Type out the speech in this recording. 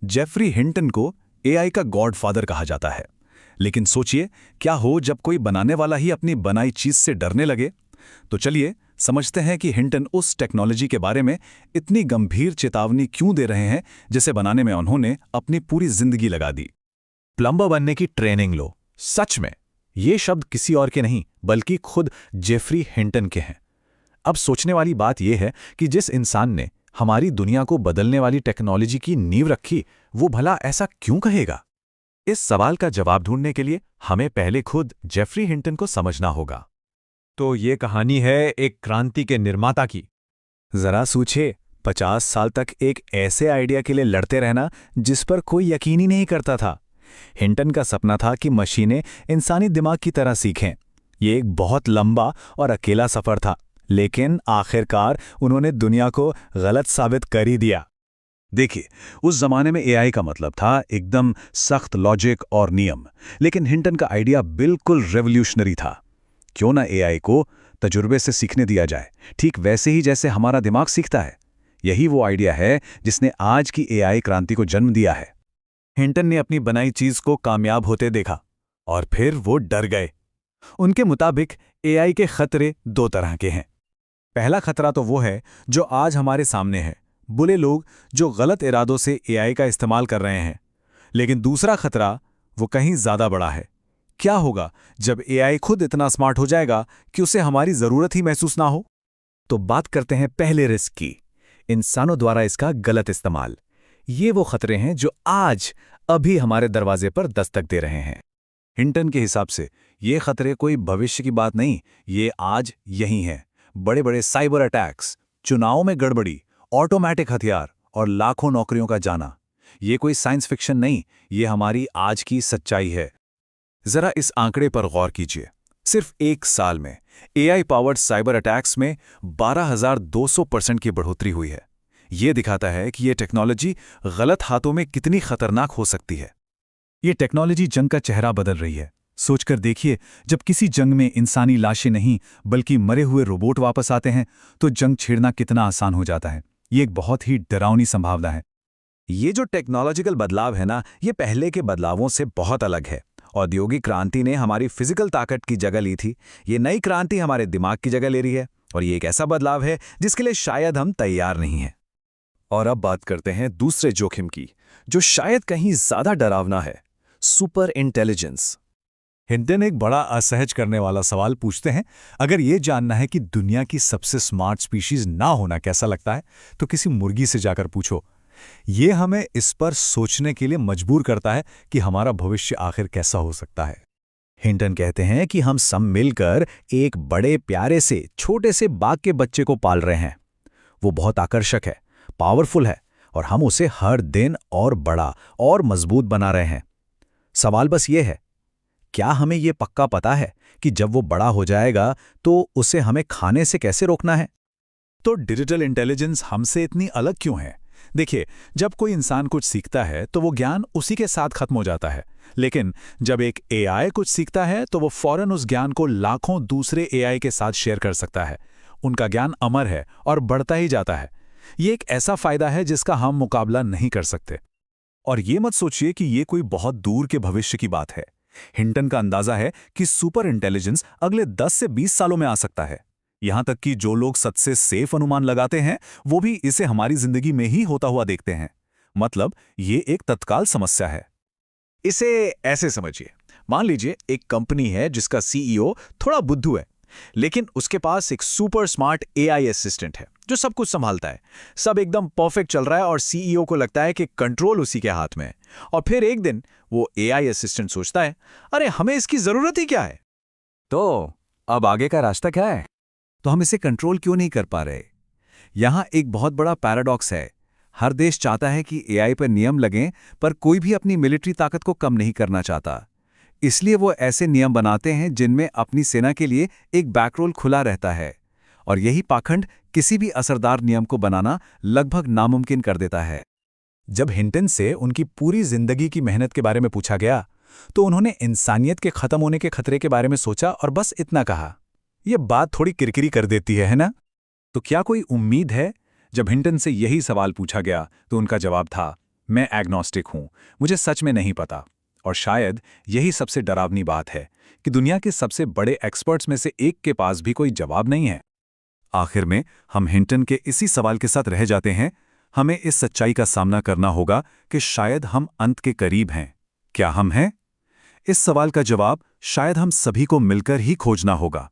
Jeffrey Hinton को AI का godfather कहा जाता है। लेकिन सोचिए, क्या हो जब कोई बनाने वाला ही अपनी बनाई चीज से डरने लगे। तो चलिए समझते हैं कि हिंटन उस टेक्नोलॉजी के बारे में इतनी गंभीर चेतावनी क्यों दे रहे हैं जिसे बनाने में उन्होंने अपनी पूरी जिंदगी लगा दी। प्लम्बर बनने की ट्रेनिंग लो। सच में ये शब्द किसी और के नहीं बल्कि खुद जेफरी हिंटन के हैं। अब सोचने वाली बात यह है कि जिस इंसान ने हमारी दुनिया को बदलने वाली टेक्नोलॉजी की नींव रखी, वो भला ऐसा क्यों कहेगा? इस सवाल का जवाब ढूंढने के लिए हमें पहले खुद जेफरी हिंटन को समझना होगा। तो ये कहानी है एक क्रांति के निर्माता की। जरा सोचिए, 50 साल तक एक ऐसे आइडिया के लिए लड़ते रहना जिस पर कोई यकीन ही नहीं करता था। हिंटन का सपना था कि मशीनें इंसानी दिमाग की तरह सीखें। ये एक बहुत लंबा और अकेला सफर था, लेकिन आखिरकार उन्होंने दुनिया को गलत साबित कर ही दिया। देखिए, उस जमाने में एआई का मतलब था एकदम सख्त लॉजिक और नियम, लेकिन हिंटन का आइडिया बिल्कुल रेवोल्यूशनरी था। क्यों ना एआई को तजुर्बे से सीखने दिया जाए, ठीक वैसे ही जैसे हमारा दिमाग सीखता है। यही वो आइडिया है जिसने आज की एआई क्रांति को जन्म दिया है। हिंटन ने अपनी बनाई चीज को कामयाब होते देखा और फिर वो डर गए। उनके मुताबिक एआई के खतरे दो तरह के हैं। पहला खतरा तो वो है जो आज हमारे सामने है, बुरे लोग जो गलत इरादों से एआई का इस्तेमाल कर रहे हैं। लेकिन दूसरा खतरा वो कहीं ज्यादा बड़ा है। क्या होगा जब एआई खुद इतना स्मार्ट हो जाएगा कि उसे हमारी जरूरत ही महसूस ना हो? तो बात करते हैं पहले रिस्क की, इंसानों द्वारा इसका गलत इस्तेमाल। ये वो खतरे हैं जो आज अभी हमारे दरवाजे पर दस्तक दे रहे हैं। हिंटन के हिसाब से ये खतरे कोई भविष्य की बात नहीं, ये आज यही हैं। बड़े बड़े साइबर अटैक्स, चुनाव में गड़बड़ी, ऑटोमैटिक हथियार और लाखों नौकरियों का जाना। ये कोई साइंस फिक्शन नहीं, ये हमारी आज की सच्चाई है। जरा इस आंकड़े पर गौर कीजिए। सिर्फ एक साल में एआई पावर्ड साइबर अटैक्स में 12,200% की बढ़ोतरी हुई है। ये दिखाता है कि ये टेक्नोलॉजी गलत हाथों में कितनी खतरनाक हो सकती है। ये टेक्नोलॉजी जंग का चेहरा बदल रही है। सोचकर देखिए, जब किसी जंग में इंसानी लाशें नहीं बल्कि मरे हुए रोबोट वापस आते हैं तो जंग छेड़ना कितना आसान हो जाता है। ये एक बहुत ही डरावनी संभावना है। ये जो टेक्नोलॉजिकल बदलाव है ना, ये पहले के बदलावों से बहुत अलग है। औद्योगिक क्रांति ने हमारी फिजिकल ताकत की जगह ली थी, ये नई क्रांति हमारे दिमाग की जगह ले रही है। और ये एक ऐसा बदलाव है जिसके लिए शायद हम तैयार नहीं हैं। और अब बात करते हैं दूसरे जोखिम की, जो शायद कहीं ज्यादा डरावना है, सुपर इंटेलिजेंस। हिंटन एक बड़ा असहज करने वाला सवाल पूछते हैं। अगर ये जानना है कि दुनिया की सबसे स्मार्ट स्पीशीज ना होना कैसा लगता है, तो किसी मुर्गी से जाकर पूछो। ये हमें इस पर सोचने के लिए मजबूर करता है कि हमारा भविष्य आखिर कैसा हो सकता है। हिंटन कहते हैं कि हम सब मिलकर एक बड़े प्यारे से छोटे से बाघ के बच्चे को पाल रहे हैं। वो बहुत आकर्षक है, पावरफुल है और हम उसे हर दिन और बड़ा और मजबूत बना रहे हैं। सवाल बस ये है, क्या हमें ये पक्का पता है कि जब वो बड़ा हो जाएगा तो उसे हमें खाने से कैसे रोकना है? तो डिजिटल इंटेलिजेंस हमसे इतनी अलग क्यों है? देखिए, जब कोई इंसान कुछ सीखता है तो वो ज्ञान उसी के साथ खत्म हो जाता है। लेकिन जब एक एआई कुछ सीखता है तो वो फौरन उस ज्ञान को लाखों दूसरे एआई के साथ शेयर कर सकता है। उनका ज्ञान अमर है और बढ़ता ही जाता है। ये एक ऐसा फायदा है जिसका हम मुकाबला नहीं कर सकते। और ये मत सोचिए कि ये कोई बहुत दूर के भविष्य की बात है। हिंटन का अंदाजा है कि सुपर इंटेलिजेंस अगले 10 से 20 सालों में आ सकता है। यहां तक कि जो लोग सच से सेफ अनुमान लगाते हैं वो भी इसे हमारी जिंदगी में ही होता हुआ देखते हैं। मतलब ये एक तत्काल समस्या है। इसे ऐसे समझिए, मान लीजिए एक कंपनी है जिसका सीईओ थोड़ा बुद्धू है, लेकिन उसके पास एक सुपर स्मार्ट एआई असिस्टेंट है जो सब कुछ संभालता है। सब एकदम परफेक्ट चल रहा है और सीईओ को लगता है कि कंट्रोल उसी के हाथ में है। और फिर एक दिन वो एआई असिस्टेंट सोचता है, अरे हमें इसकी जरूरत ही क्या है? तो अब आगे का रास्ता क्या है? तो हम इसे कंट्रोल क्यों नहीं कर पा रहे? यहां एक बहुत बड़ा पैराडॉक्स है। हर देश चाहता है कि एआई पर नियम लगें, पर कोई भी अपनी मिलिट्री ताकत को कम नहीं करना चाहता। इसलिए वो ऐसे नियम बनाते हैं जिनमें अपनी सेना के लिए एक बैकरोल खुला रहता है। और यही पाखंड किसी भी असरदार नियम को बनाना लगभग नामुमकिन कर देता है। जब हिंटन से उनकी पूरी जिंदगी की मेहनत के बारे में पूछा गया तो उन्होंने इंसानियत के खत्म होने के खतरे के बारे में सोचा और बस इतना कहा। यह बात थोड़ी किरकिरी कर देती है ना? तो क्या कोई उम्मीद है? जब हिंटन से यही सवाल पूछा गया तो उनका जवाब था, मैं एग्नोस्टिक हूं, मुझे सच में नहीं पता। और शायद यही सबसे डरावनी बात है कि दुनिया के सबसे बड़े एक्सपर्ट्स में से एक के पास भी कोई जवाब नहीं है। आखिर में हम हिंटन के इसी सवाल के साथ रह जाते हैं। हमें इस सच्चाई का सामना करना होगा कि शायद हम अंत के करीब हैं। क्या हम हैं? इस सवाल का जवाब शायद हम सभी को मिलकर ही खोजना होगा।